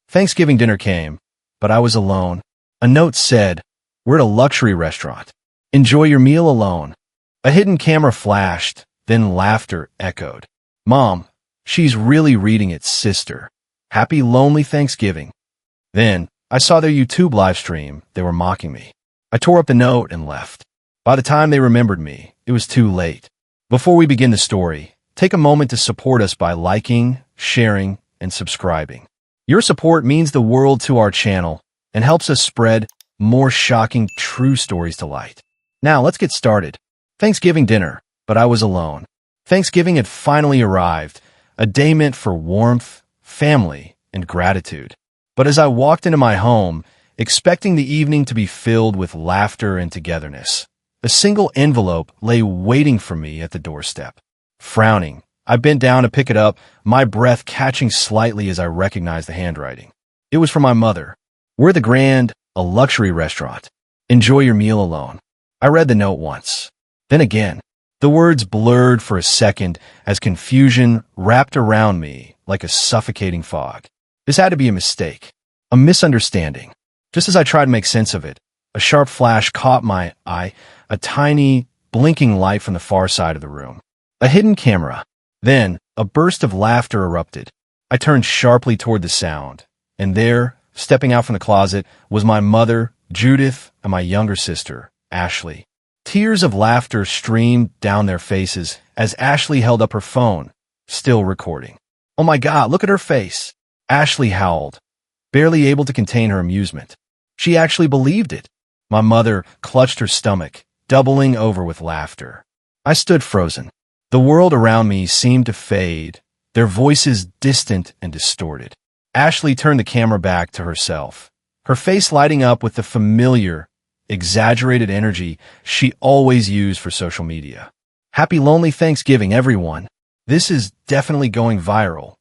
Thanksgiving dinner came, but I was alone. A note said, "We're at a luxury restaurant. Enjoy your meal alone." A hidden camera flashed, then laughter echoed. "Mom, she's really reading it, sister. Happy lonely Thanksgiving." Then, I saw their YouTube live stream. They were mocking me. I tore up the note and left. By the time they remembered me, it was too late. Before we begin the story, take a moment to support us by liking, sharing, and subscribing. Your support means the world to our channel and helps us spread more shocking true stories to light. Now, let's get started. Thanksgiving dinner, but I was alone. Thanksgiving had finally arrived, a day meant for warmth, family, and gratitude. But as I walked into my home, expecting the evening to be filled with laughter and togetherness, a single envelope lay waiting for me at the doorstep. Frowning, I bent down to pick it up, my breath catching slightly as I recognized the handwriting. It was from my mother. "We're the Grand, a luxury restaurant. Enjoy your meal alone." I read the note once, then again. The words blurred for a second as confusion wrapped around me like a suffocating fog. This had to be a mistake, a misunderstanding. Just as I tried to make sense of it, a sharp flash caught my eye, a tiny, blinking light from the far side of the room. A hidden camera. Then, a burst of laughter erupted. I turned sharply toward the sound, and there, stepping out from the closet, was my mother, Judith, and my younger sister, Ashley. Tears of laughter streamed down their faces as Ashley held up her phone, still recording. "Oh my God, look at her face!" Ashley howled, barely able to contain her amusement. She actually believed it. My mother clutched her stomach, doubling over with laughter. I stood frozen. The world around me seemed to fade, their voices distant and distorted. Ashley turned the camera back to herself, her face lighting up with the familiar, exaggerated energy she always used for social media. "Happy lonely Thanksgiving, everyone. This is definitely going viral."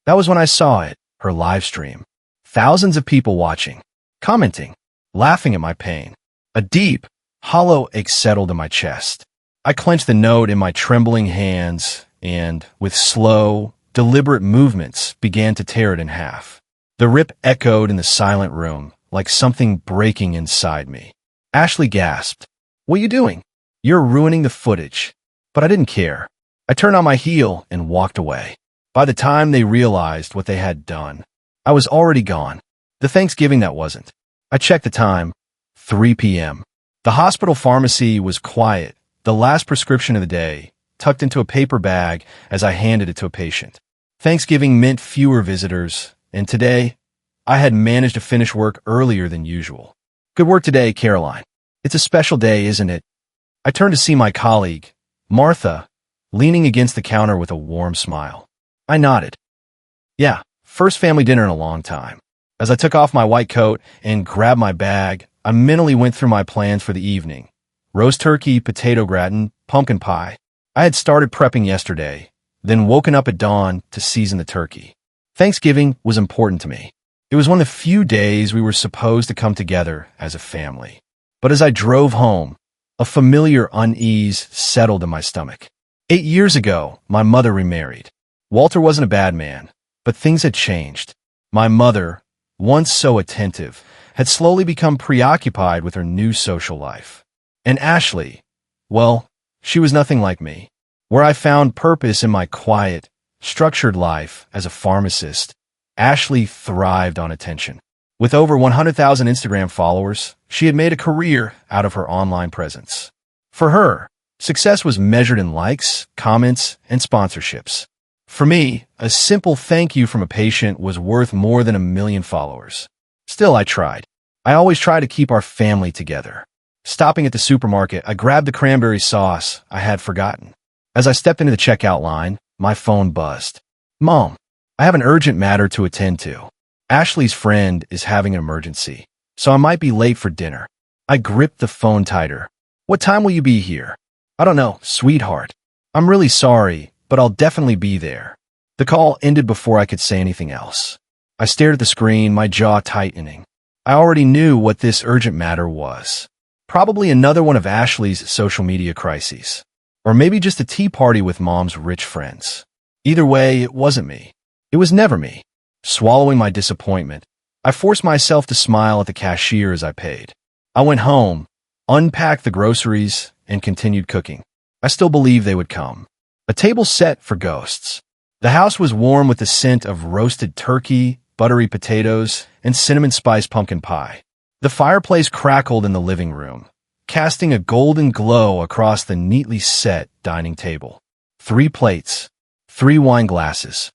That was when I saw it, her live stream. Thousands of people watching, commenting, laughing at my pain. A deep, hollow ache settled in my chest. I clenched the note in my trembling hands and, with slow, deliberate movements, began to tear it in half. The rip echoed in the silent room, like something breaking inside me. Ashley gasped, "What are you doing? You're ruining the footage." But I didn't care. I turned on my heel and walked away. By the time they realized what they had done, I was already gone. The Thanksgiving that wasn't. I checked the time, 3 p.m. The hospital pharmacy was quiet, the last prescription of the day, tucked into a paper bag as I handed it to a patient. Thanksgiving meant fewer visitors, and today, I had managed to finish work earlier than usual. "Good work today, Caroline. It's a special day, isn't it?" I turned to see my colleague, Martha, leaning against the counter with a warm smile. I nodded. "Yeah, first family dinner in a long time." As I took off my white coat and grabbed my bag, I mentally went through my plans for the evening. Roast turkey, potato gratin, pumpkin pie. I had started prepping yesterday, then woken up at dawn to season the turkey. Thanksgiving was important to me. It was one of the few days we were supposed to come together as a family. But as I drove home, a familiar unease settled in my stomach. 8 years ago, my mother remarried. Walter wasn't a bad man, but things had changed. My mother, once so attentive, had slowly become preoccupied with her new social life. And Ashley, well, she was nothing like me. Where I found purpose in my quiet, structured life as a pharmacist, Ashley thrived on attention. With over 100,000 Instagram followers, she had made a career out of her online presence. For her, success was measured in likes, comments, and sponsorships. For me, a simple thank you from a patient was worth more than 1 million followers. Still, I tried. I always try to keep our family together. Stopping at the supermarket, I grabbed the cranberry sauce I had forgotten. As I stepped into the checkout line, my phone buzzed. "Mom, I have an urgent matter to attend to. Ashley's friend is having an emergency, so I might be late for dinner." I gripped the phone tighter. "What time will you be here?" "I don't know, sweetheart. I'm really sorry, but I'll definitely be there." The call ended before I could say anything else. I stared at the screen, my jaw tightening. I already knew what this urgent matter was. Probably another one of Ashley's social media crises. Or maybe just a tea party with Mom's rich friends. Either way, it wasn't me. It was never me. Swallowing my disappointment, I forced myself to smile at the cashier as I paid. I went home, unpacked the groceries, and continued cooking. I still believed they would come. A table set for ghosts. The house was warm with the scent of roasted turkey, buttery potatoes, and cinnamon spice pumpkin pie. The fireplace crackled in the living room, casting a golden glow across the neatly set dining table. 3 plates, 3 wine glasses,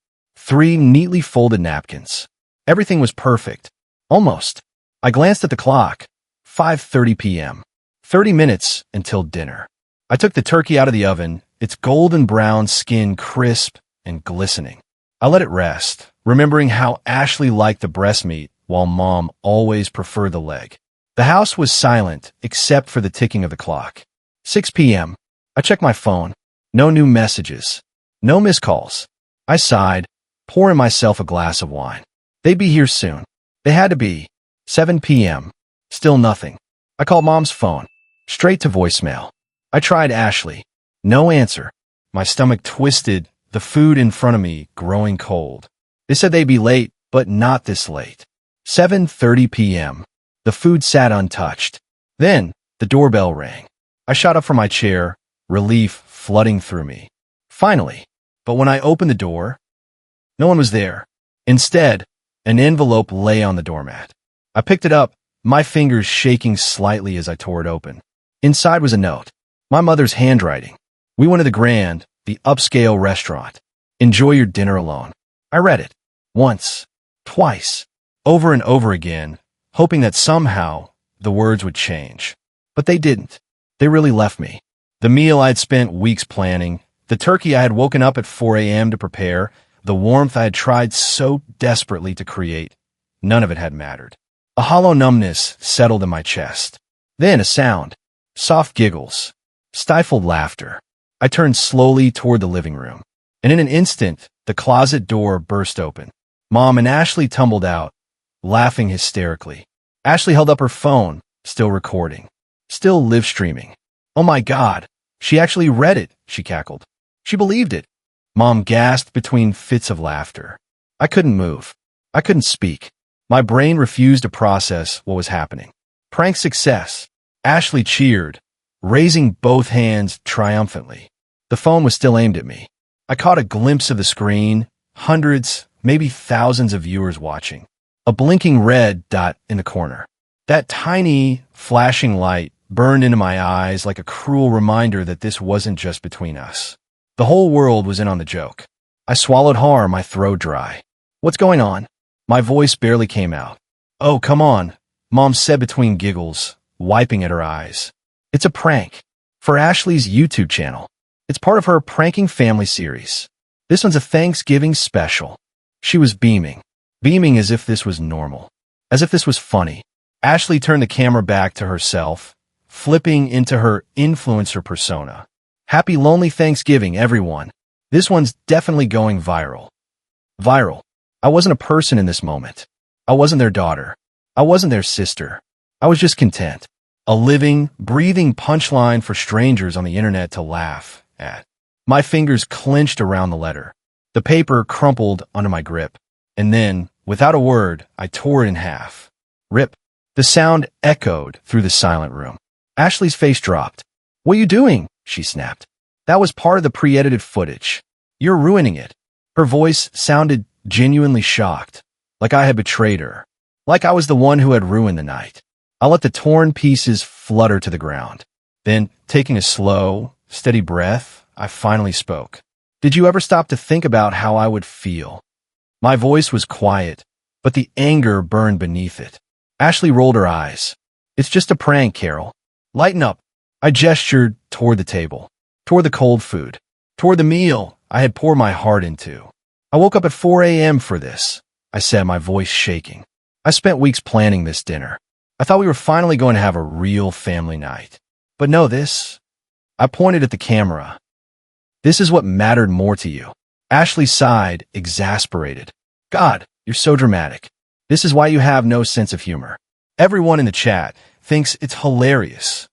3 neatly folded napkins. Everything was perfect. Almost. I glanced at the clock. 5:30 p.m. 30 minutes until dinner. I took the turkey out of the oven, its golden brown skin crisp and glistening. I let it rest, remembering how Ashley liked the breast meat while Mom always preferred the leg. The house was silent except for the ticking of the clock. 6 p.m. I checked my phone. No new messages. No missed calls. I sighed, pouring myself a glass of wine. They'd be here soon. They had to be. 7 p.m. Still nothing. I called Mom's phone. Straight to voicemail. I tried Ashley. No answer. My stomach twisted, the food in front of me growing cold. They said they'd be late, but not this late. 7:30 p.m. The food sat untouched. Then, the doorbell rang. I shot up from my chair, relief flooding through me. Finally. But when I opened the door, no one was there. Instead, an envelope lay on the doormat. I picked it up, my fingers shaking slightly as I tore it open. Inside was a note. My mother's handwriting. We went to the upscale restaurant. Enjoy your dinner alone. I read it. Once. Twice. Over and over again, hoping that somehow the words would change. But they didn't. They really left me. The meal I'd spent weeks planning, the turkey I had woken up at 4 a.m. to prepare, the warmth I had tried so desperately to create, none of it had mattered. A hollow numbness settled in my chest. Then a sound. Soft giggles. Stifled laughter. I turned slowly toward the living room. And in an instant, the closet door burst open. Mom and Ashley tumbled out, laughing hysterically. Ashley held up her phone, still recording. Still live streaming. Oh my God. She actually read it, she cackled. She believed it. Mom gasped between fits of laughter. I couldn't move. I couldn't speak. My brain refused to process what was happening. Prank success. Ashley cheered, raising both hands triumphantly. The phone was still aimed at me. I caught a glimpse of the screen, hundreds, maybe thousands of viewers watching. A blinking red dot in the corner. That tiny, flashing light burned into my eyes like a cruel reminder that this wasn't just between us. The whole world was in on the joke. I swallowed hard, my throat dry. What's going on? My voice barely came out. Oh, come on, Mom said between giggles, wiping at her eyes. It's a prank. For Ashley's YouTube channel. It's part of her Pranking Family series. This one's a Thanksgiving special. She was beaming. Beaming as if this was normal. As if this was funny. Ashley turned the camera back to herself, flipping into her influencer persona. Happy lonely Thanksgiving, everyone. This one's definitely going viral. Viral. I wasn't a person in this moment. I wasn't their daughter. I wasn't their sister. I was just content. A living, breathing punchline for strangers on the internet to laugh at. My fingers clenched around the letter. The paper crumpled under my grip. And then, without a word, I tore it in half. Rip. The sound echoed through the silent room. Ashley's face dropped. What are you doing? She snapped. That was part of the pre-edited footage. You're ruining it. Her voice sounded genuinely shocked, like I had betrayed her, like I was the one who had ruined the night. I let the torn pieces flutter to the ground. Then, taking a slow, steady breath, I finally spoke. Did you ever stop to think about how I would feel? My voice was quiet, but the anger burned beneath it. Ashley rolled her eyes. It's just a prank, Carol. Lighten up. I gestured toward the table, toward the cold food, toward the meal I had poured my heart into. I woke up at 4 a.m. for this, I said, my voice shaking. I spent weeks planning this dinner. I thought we were finally going to have a real family night. But no, this. I pointed at the camera. This is what mattered more to you. Ashley sighed, exasperated. God, you're so dramatic. This is why you have no sense of humor. Everyone in the chat thinks it's hilarious.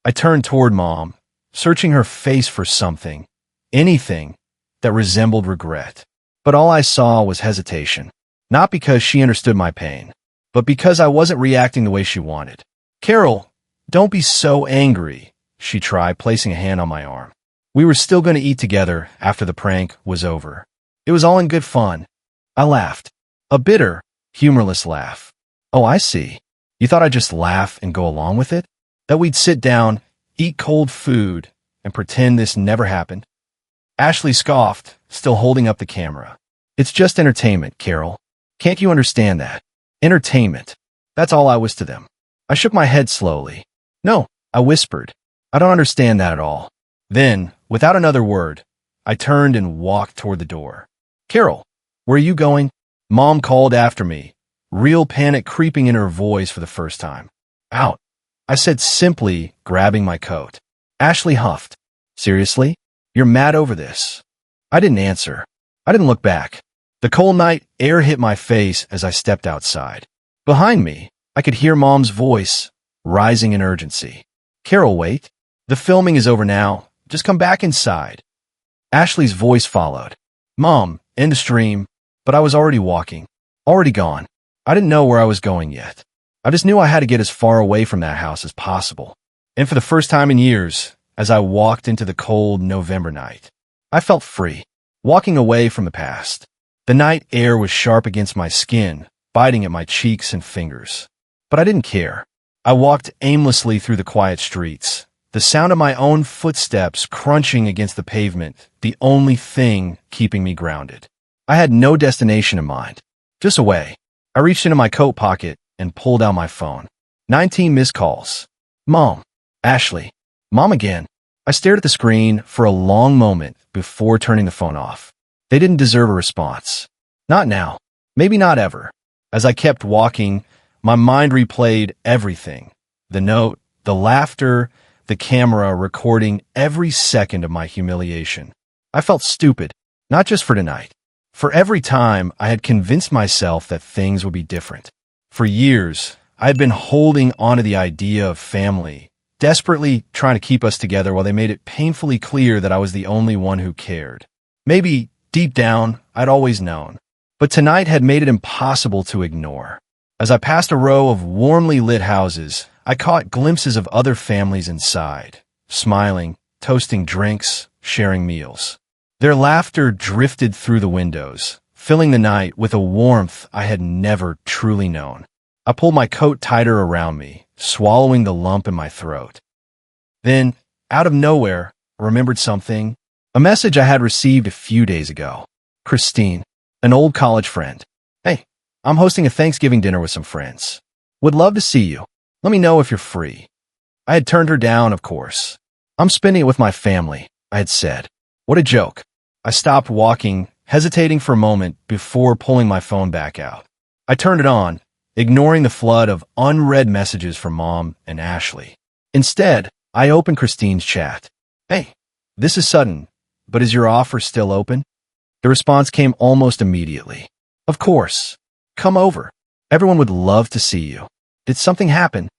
I turned toward Mom, searching her face for something, anything, that resembled regret. But all I saw was hesitation. Not because she understood my pain, but because I wasn't reacting the way she wanted. Carol, don't be so angry, she tried, placing a hand on my arm. We were still going to eat together after the prank was over. It was all in good fun. I laughed. A bitter, humorless laugh. Oh, I see. You thought I'd just laugh and go along with it? That we'd sit down, eat cold food, and pretend this never happened? Ashley scoffed, still holding up the camera. It's just entertainment, Carol. Can't you understand that? Entertainment. That's all I was to them. I shook my head slowly. No, I whispered. I don't understand that at all. Then, without another word, I turned and walked toward the door. Carol, where are you going? Mom called after me, real panic creeping in her voice for the first time. Out, I said simply, grabbing my coat. Ashley huffed. Seriously? You're mad over this? I didn't answer. I didn't look back. The cold night air hit my face as I stepped outside. Behind me, I could hear Mom's voice, rising in urgency. Carol, wait. The filming is over now. Just come back inside. Ashley's voice followed. Mom, end the stream. But I was already walking. Already gone. I didn't know where I was going yet. I just knew I had to get as far away from that house as possible. And for the first time in years, as I walked into the cold November night, I felt free, walking away from the past. The night air was sharp against my skin, biting at my cheeks and fingers. But I didn't care. I walked aimlessly through the quiet streets, the sound of my own footsteps crunching against the pavement, the only thing keeping me grounded. I had no destination in mind, just away. I reached into my coat pocket and pulled out my phone. 19 missed calls. Mom. Ashley. Mom again. I stared at the screen for a long moment before turning the phone off. They didn't deserve a response. Not now. Maybe not ever. As I kept walking, my mind replayed everything. The note, the laughter, the camera recording every second of my humiliation. I felt stupid, not just for tonight. For every time I had convinced myself that things would be different. For years, I had been holding onto the idea of family, desperately trying to keep us together while they made it painfully clear that I was the only one who cared. Maybe, deep down, I'd always known. But tonight had made it impossible to ignore. As I passed a row of warmly lit houses, I caught glimpses of other families inside, smiling, toasting drinks, sharing meals. Their laughter drifted through the windows, filling the night with a warmth I had never truly known. I pulled my coat tighter around me, swallowing the lump in my throat. Then, out of nowhere, I remembered something. A message I had received a few days ago. Christine, an old college friend. Hey, I'm hosting a Thanksgiving dinner with some friends. Would love to see you. Let me know if you're free. I had turned her down, of course. I'm spending it with my family, I had said. What a joke. I stopped walking, hesitating for a moment before pulling my phone back out. I turned it on, ignoring the flood of unread messages from Mom and Ashley. Instead, I opened Christine's chat. Hey, this is sudden, but is your offer still open? The response came almost immediately. Of course. Come over. Everyone would love to see you. Did something happen?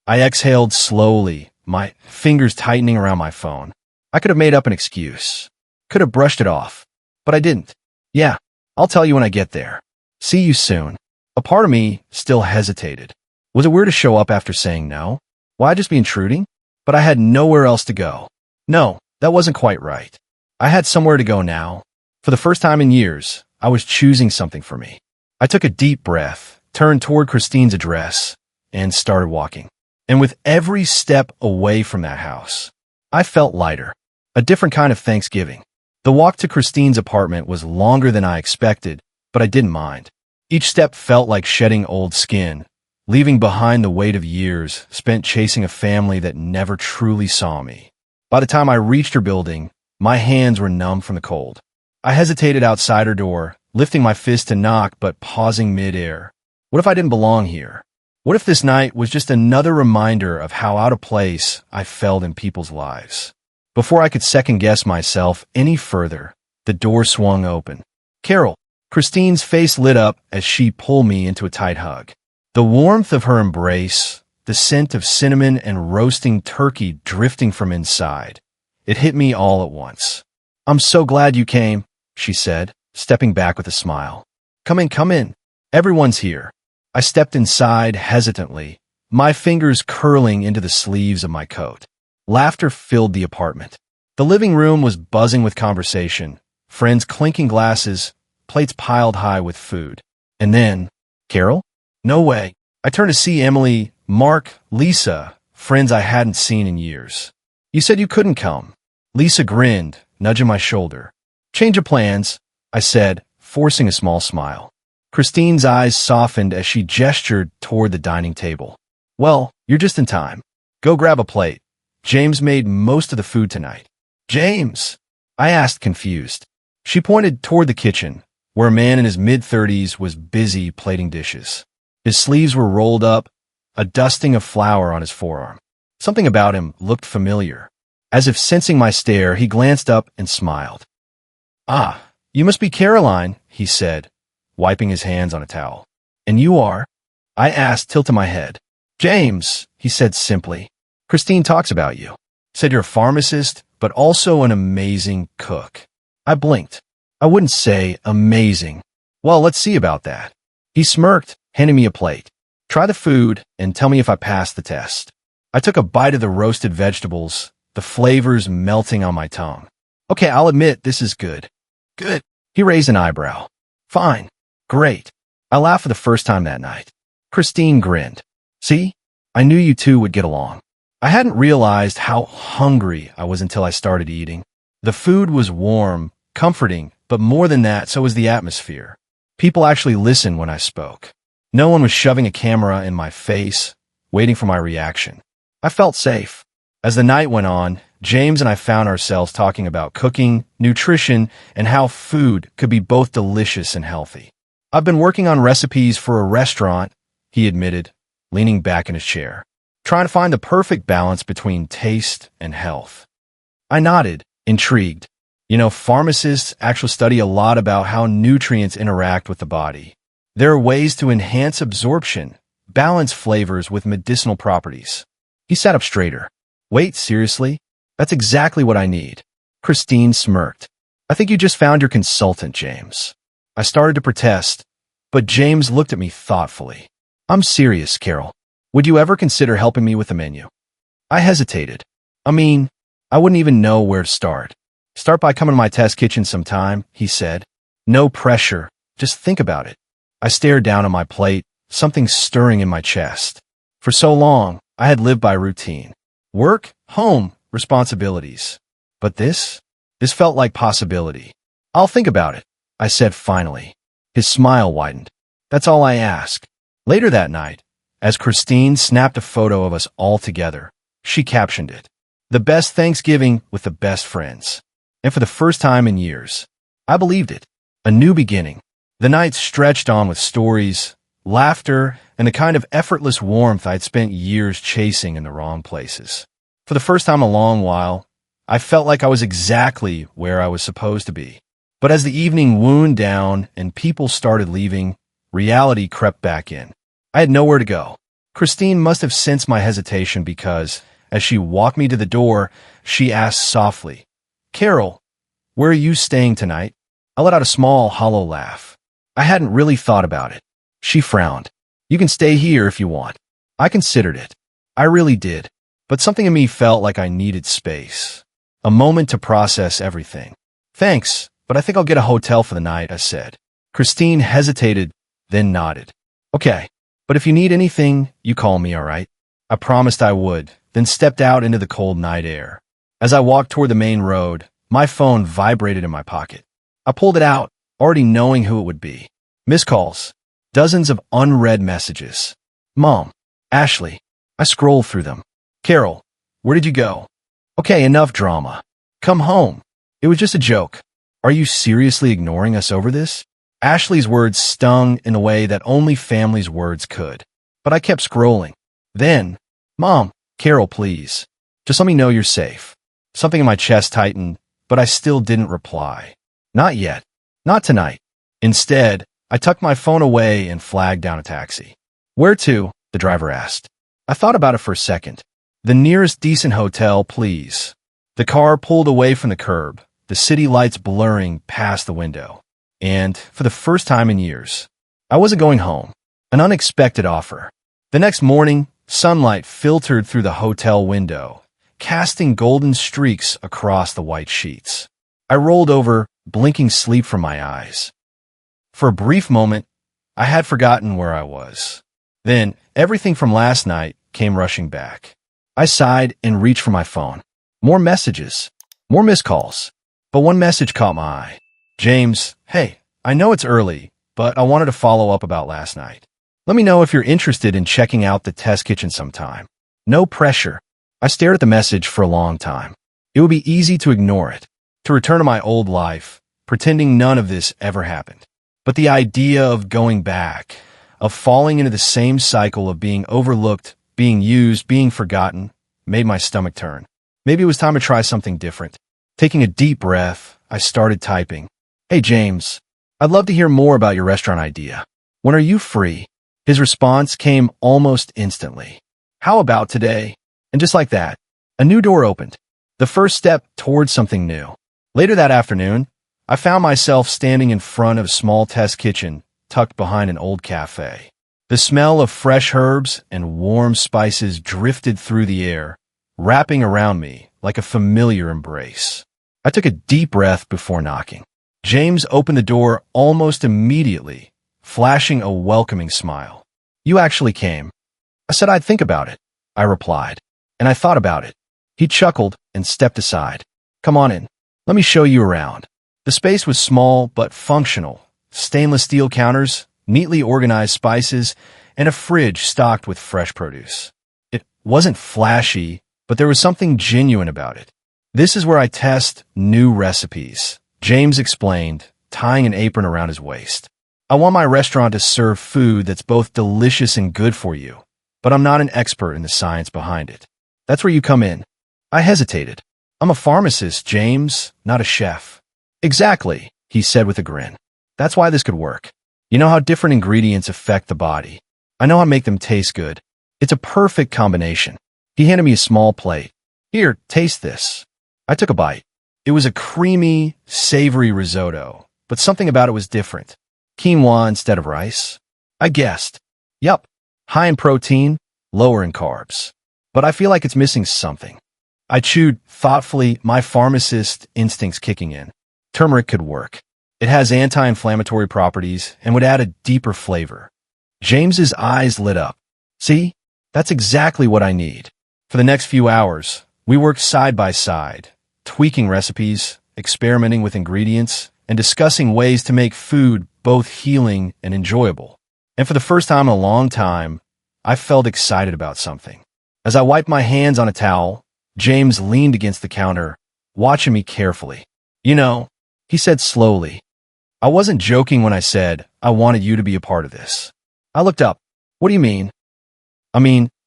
I exhaled slowly, my fingers tightening around my phone. I could have made up an excuse. Could have brushed it off. But I didn't. Yeah, I'll tell you when I get there. See you soon. A part of me still hesitated. Was it weird to show up after saying no? Why just be intruding? But I had nowhere else to go. No, that wasn't quite right. I had somewhere to go now. For the first time in years, I was choosing something for me. I took a deep breath, turned toward Christine's address, and started walking. And with every step away from that house, I felt lighter. A different kind of Thanksgiving. The walk to Christine's apartment was longer than I expected, but I didn't mind. Each step felt like shedding old skin, leaving behind the weight of years spent chasing a family that never truly saw me. By the time I reached her building, my hands were numb from the cold. I hesitated outside her door, lifting my fist to knock but pausing midair. What if I didn't belong here? What if this night was just another reminder of how out of place I felt in people's lives? Before I could second-guess myself any further, the door swung open. Carol. Christine's face lit up as she pulled me into a tight hug. The warmth of her embrace, the scent of cinnamon and roasting turkey drifting from inside. It hit me all at once. I'm so glad you came, she said, stepping back with a smile. Come in, come in. Everyone's here. I stepped inside hesitantly, my fingers curling into the sleeves of my coat. Laughter filled the apartment. The living room was buzzing with conversation, friends clinking glasses, plates piled high with food. And then, Carol? No way. I turned to see Emily, Mark, Lisa, friends I hadn't seen in years. You said you couldn't come. Lisa grinned, nudging my shoulder. Change of plans, I said, forcing a small smile. Christine's eyes softened as she gestured toward the dining table. Well, you're just in time. Go grab a plate. James made most of the food tonight. James? I asked, confused. She pointed toward the kitchen, where a man in his mid-30s was busy plating dishes. His sleeves were rolled up, a dusting of flour on his forearm. Something about him looked familiar. As if sensing my stare, he glanced up and smiled. Ah, you must be Caroline, he said, wiping his hands on a towel. And you are? I asked, tilting my head. James, he said simply. Christine talks about you. Said you're a pharmacist, but also an amazing cook. I blinked. I wouldn't say amazing. Well, let's see about that. He smirked, handing me a plate. Try the food and tell me if I passed the test. I took a bite of the roasted vegetables, the flavors melting on my tongue. Okay, I'll admit this is good. Good. He raised an eyebrow. Fine. Great. I laughed for the first time that night. Christine grinned. See? I knew you two would get along. I hadn't realized how hungry I was until I started eating. The food was warm, comforting, but more than that, so was the atmosphere. People actually listened when I spoke. No one was shoving a camera in my face, waiting for my reaction. I felt safe. As the night went on, James and I found ourselves talking about cooking, nutrition, and how food could be both delicious and healthy. I've been working on recipes for a restaurant, he admitted, leaning back in his chair, trying to find the perfect balance between taste and health. I nodded, intrigued. You know, pharmacists actually study a lot about how nutrients interact with the body. There are ways to enhance absorption, balance flavors with medicinal properties. He sat up straighter. Wait, seriously? That's exactly what I need. Christine smirked. I think you just found your consultant, James. I started to protest, but James looked at me thoughtfully. I'm serious, Carol. Would you ever consider helping me with the menu? I hesitated. I mean, I wouldn't even know where to start. Start by coming to my test kitchen sometime, he said. No pressure. Just think about it. I stared down at my plate, something stirring in my chest. For so long, I had lived by routine. Work, home, responsibilities. But this felt like possibility. I'll think about it, I said finally. His smile widened. That's all I ask. Later that night, as Christine snapped a photo of us all together, she captioned it, "The best Thanksgiving with the best friends." And for the first time in years, I believed it. A new beginning. The night stretched on with stories, laughter, and the kind of effortless warmth I'd spent years chasing in the wrong places. For the first time in a long while, I felt like I was exactly where I was supposed to be. But as the evening wound down and people started leaving, reality crept back in. I had nowhere to go. Christine must have sensed my hesitation because, as she walked me to the door, she asked softly, "Carol, where are you staying tonight?" I let out a small, hollow laugh. I hadn't really thought about it. She frowned. "You can stay here if you want." I considered it. I really did. But something in me felt like I needed space. A moment to process everything. "Thanks, but I think I'll get a hotel for the night," I said. Christine hesitated, then nodded. "Okay, but if you need anything, you call me, all right?" I promised I would, then stepped out into the cold night air. As I walked toward the main road, my phone vibrated in my pocket. I pulled it out, already knowing who it would be. Missed calls. Dozens of unread messages. Mom. Ashley. I scrolled through them. Carol. Where did you go? Okay, enough drama. Come home. It was just a joke. Are you seriously ignoring us over this? Ashley's words stung in a way that only family's words could. But I kept scrolling. Then, Mom, Carol, please. Just let me know you're safe. Something in my chest tightened, but I still didn't reply. Not yet. Not tonight. Instead, I tucked my phone away and flagged down a taxi. Where to? The driver asked. I thought about it for a second. The nearest decent hotel, please. The car pulled away from the curb, the city lights blurring past the window. And, for the first time in years, I wasn't going home. An unexpected offer. The next morning, sunlight filtered through the hotel window, casting golden streaks across the white sheets. I rolled over, blinking sleep from my eyes. For a brief moment, I had forgotten where I was. Then, everything from last night came rushing back. I sighed and reached for my phone. More messages. More missed calls. But one message caught my eye. James, hey, I know it's early, but I wanted to follow up about last night. Let me know if you're interested in checking out the test kitchen sometime. No pressure. I stared at the message for a long time. It would be easy to ignore it, to return to my old life, pretending none of this ever happened. But the idea of going back, of falling into the same cycle of being overlooked, being used, being forgotten, made my stomach turn. Maybe it was time to try something different. Taking a deep breath, I started typing. Hey James, I'd love to hear more about your restaurant idea. When are you free? His response came almost instantly. How about today? And just like that, a new door opened. The first step towards something new. Later that afternoon, I found myself standing in front of a small test kitchen tucked behind an old cafe. The smell of fresh herbs and warm spices drifted through the air, wrapping around me like a familiar embrace. I took a deep breath before knocking. James opened the door almost immediately, flashing a welcoming smile. You actually came. I said I'd think about it, I replied, and I thought about it. He chuckled and stepped aside. Come on in. Let me show you around. The space was small but functional. Stainless steel counters, neatly organized spices, and a fridge stocked with fresh produce. It wasn't flashy, but there was something genuine about it. This is where I test new recipes, James explained, tying an apron around his waist. I want my restaurant to serve food that's both delicious and good for you, but I'm not an expert in the science behind it. That's where you come in. I hesitated. I'm a pharmacist, James, not a chef. Exactly, he said with a grin. That's why this could work. You know how different ingredients affect the body. I know how to make them taste good. It's a perfect combination. He handed me a small plate. Here, taste this. I took a bite. It was a creamy, savory risotto, but something about it was different. Quinoa instead of rice. I guessed. Yup, high in protein, lower in carbs. But I feel like it's missing something. I chewed thoughtfully, my pharmacist instincts kicking in. Turmeric could work. It has anti-inflammatory properties and would add a deeper flavor. James's eyes lit up. See, that's exactly what I need. For the next few hours, we worked side by side, tweaking recipes, experimenting with ingredients, and discussing ways to make food both healing and enjoyable. And for the first time in a long time, I felt excited about something. As I wiped my hands on a towel, James leaned against the counter, watching me carefully. You know, he said slowly, I wasn't joking when I said I wanted you to be a part of this. I looked up. What do you mean? I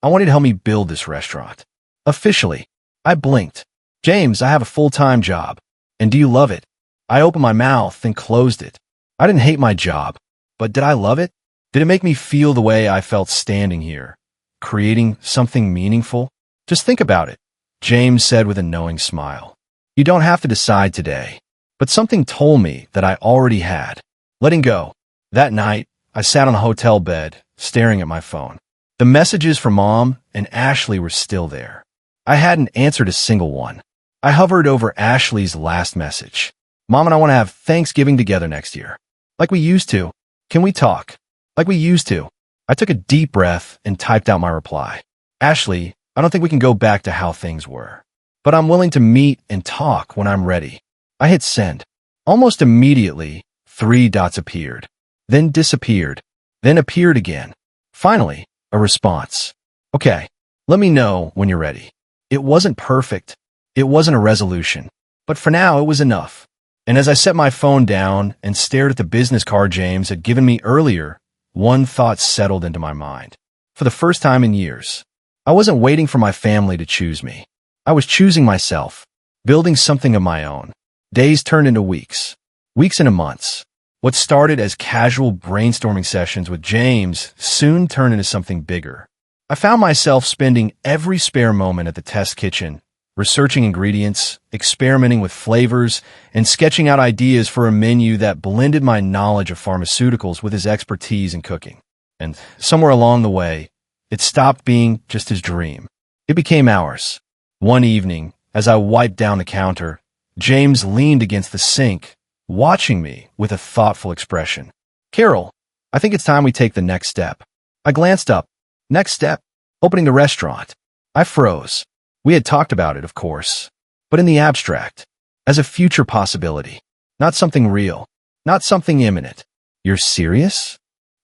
want you to help me build this restaurant. Officially. I blinked. James, I have a full-time job. And do you love it? I opened my mouth and closed it. I didn't hate my job, but did I love it? Did it make me feel the way I felt standing here, creating something meaningful? Just think about it, James said with a knowing smile. You don't have to decide today, but something told me that I already had. Letting go. That night, I sat on a hotel bed, staring at my phone. The messages from Mom and Ashley were still there. I hadn't answered a single one. I hovered over Ashley's last message. Mom and I want to have Thanksgiving together next year. Like we used to. Can we talk? Like we used to. I took a deep breath and typed out my reply. Ashley, I don't think we can go back to how things were. But I'm willing to meet and talk when I'm ready. I hit send. Almost immediately, 3 dots appeared. Then disappeared. Then appeared again. Finally, a response. Okay, let me know when you're ready. It wasn't perfect. It wasn't a resolution. But for now, it was enough. And as I set my phone down and stared at the business card James had given me earlier, one thought settled into my mind. For the first time in years, I wasn't waiting for my family to choose me. I was choosing myself, building something of my own. Days turned into weeks. Weeks into months. What started as casual brainstorming sessions with James soon turned into something bigger. I found myself spending every spare moment at the test kitchen, researching ingredients, experimenting with flavors, and sketching out ideas for a menu that blended my knowledge of pharmaceuticals with his expertise in cooking. And somewhere along the way, it stopped being just his dream. It became ours. One evening, as I wiped down the counter, James leaned against the sink, watching me with a thoughtful expression. "Carol, I think it's time we take the next step." I glanced up. Next step? Opening the restaurant. I froze. We had talked about it, of course, but in the abstract, as a future possibility, not something real, not something imminent. "You're serious?"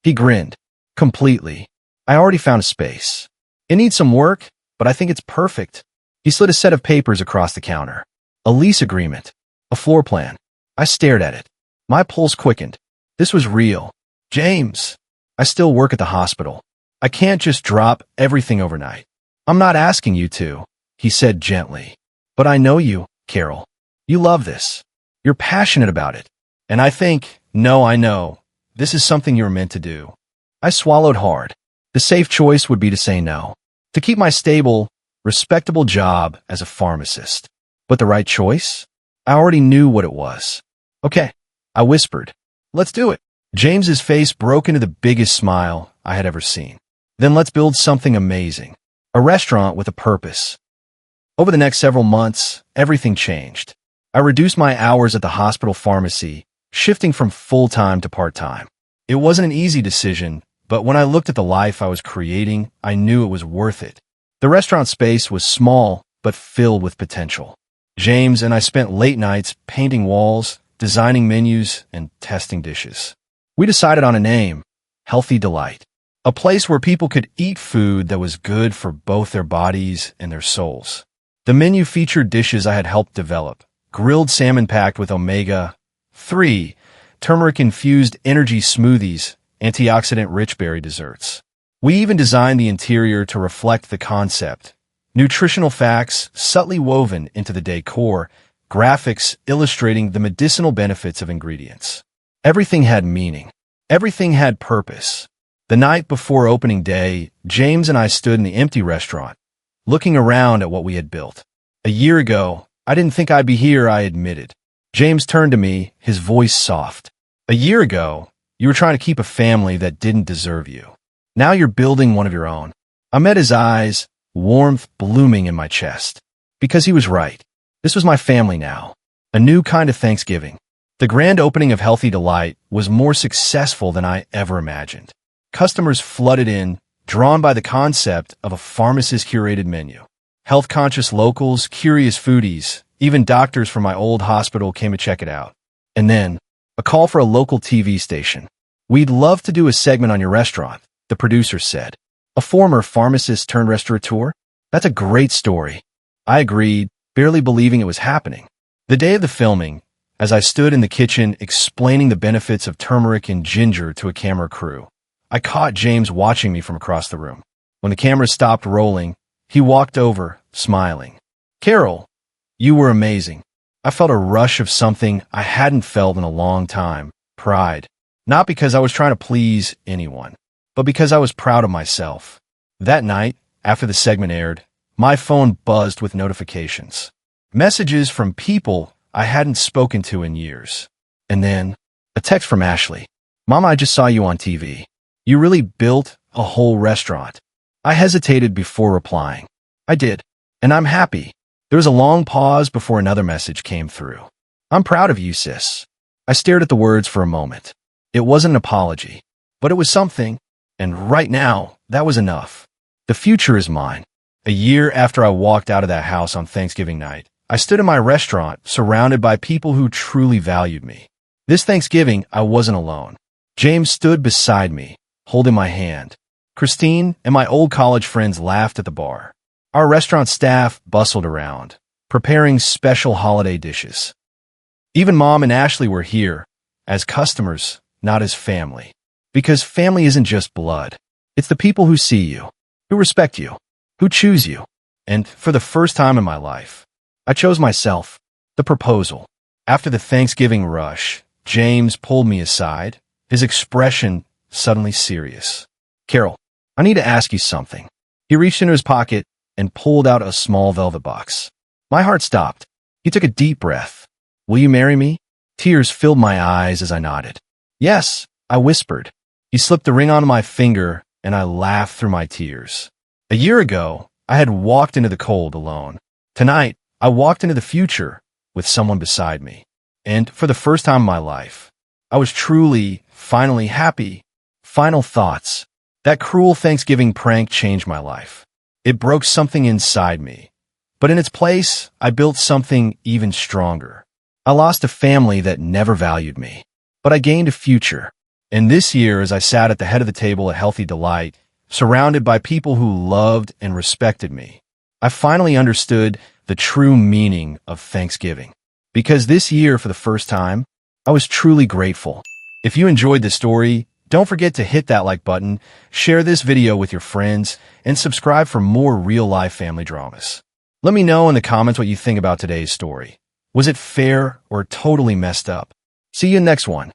He grinned. "Completely. I already found a space. It needs some work, but I think it's perfect." He slid a set of papers across the counter. A lease agreement. A floor plan. I stared at it. My pulse quickened. This was real. "James, I still work at the hospital. I can't just drop everything overnight." "I'm not asking you to," he said gently. "But I know you, Carol. You love this. You're passionate about it. And I know, this is something you're meant to do." I swallowed hard. The safe choice would be to say no, to keep my stable, respectable job as a pharmacist. But the right choice? I already knew what it was. "Okay," I whispered. "Let's do it." James's face broke into the biggest smile I had ever seen. "Then let's build something amazing. A restaurant with a purpose." Over the next several months, everything changed. I reduced my hours at the hospital pharmacy, shifting from full-time to part-time. It wasn't an easy decision, but when I looked at the life I was creating, I knew it was worth it. The restaurant space was small, but filled with potential. James and I spent late nights painting walls, designing menus, and testing dishes. We decided on a name, Healthy Delight, a place where people could eat food that was good for both their bodies and their souls. The menu featured dishes I had helped develop, grilled salmon packed with omega-3, turmeric-infused energy smoothies, antioxidant-rich berry desserts. We even designed the interior to reflect the concept. Nutritional facts subtly woven into the decor, graphics illustrating the medicinal benefits of ingredients. Everything had meaning. Everything had purpose. The night before opening day, James and I stood in the empty restaurant, looking around at what we had built. "A year ago, I didn't think I'd be here," I admitted. James turned to me, his voice soft. "A year ago, you were trying to keep a family that didn't deserve you. Now you're building one of your own." I met his eyes, warmth blooming in my chest. Because he was right. This was my family now. A new kind of Thanksgiving. The grand opening of Healthy Delight was more successful than I ever imagined. Customers flooded in, drawn by the concept of a pharmacist-curated menu. Health-conscious locals, curious foodies, even doctors from my old hospital came to check it out. And then, a call for a local TV station. "We'd love to do a segment on your restaurant," the producer said. "A former pharmacist turned restaurateur? That's a great story." I agreed, barely believing it was happening. The day of the filming, as I stood in the kitchen explaining the benefits of turmeric and ginger to a camera crew, I caught James watching me from across the room. When the camera stopped rolling, he walked over, smiling. "Carol, you were amazing." I felt a rush of something I hadn't felt in a long time, pride. Not because I was trying to please anyone, but because I was proud of myself. That night, after the segment aired, my phone buzzed with notifications. Messages from people I hadn't spoken to in years. And then, a text from Ashley. "Mom, I just saw you on TV. You really built a whole restaurant." I hesitated before replying. I did, and I'm happy. There was a long pause before another message came through. "I'm proud of you, sis." I stared at the words for a moment. It wasn't an apology, but it was something, and right now, that was enough. The future is mine. A year after I walked out of that house on Thanksgiving night, I stood in my restaurant, surrounded by people who truly valued me. This Thanksgiving, I wasn't alone. James stood beside me, holding my hand. Christine and my old college friends laughed at the bar. Our restaurant staff bustled around, preparing special holiday dishes. Even Mom and Ashley were here, as customers, not as family. Because family isn't just blood. It's the people who see you, who respect you, who choose you. And for the first time in my life, I chose myself. The proposal. After the Thanksgiving rush, James pulled me aside, his expression suddenly serious. "Carol, I need to ask you something." He reached into his pocket and pulled out a small velvet box. My heart stopped. He took a deep breath. Will you marry me? Tears filled my eyes as I nodded. Yes, I whispered. He slipped the ring onto my finger, and I laughed through my tears. A year ago, I had walked into the cold alone. Tonight, I walked into the future with someone beside me. And for the first time in my life, I was truly, finally happy. Final thoughts. That cruel Thanksgiving prank changed my life. It broke something inside me. But in its place, I built something even stronger. I lost a family that never valued me. But I gained a future. And this year, as I sat at the head of the table at Healthy Delight, surrounded by people who loved and respected me, I finally understood the true meaning of Thanksgiving. Because this year, for the first time, I was truly grateful. If you enjoyed this story, don't forget to hit that like button, share this video with your friends, and subscribe for more real-life family dramas. Let me know in the comments what you think about today's story. Was it fair or totally messed up? See you in the next one.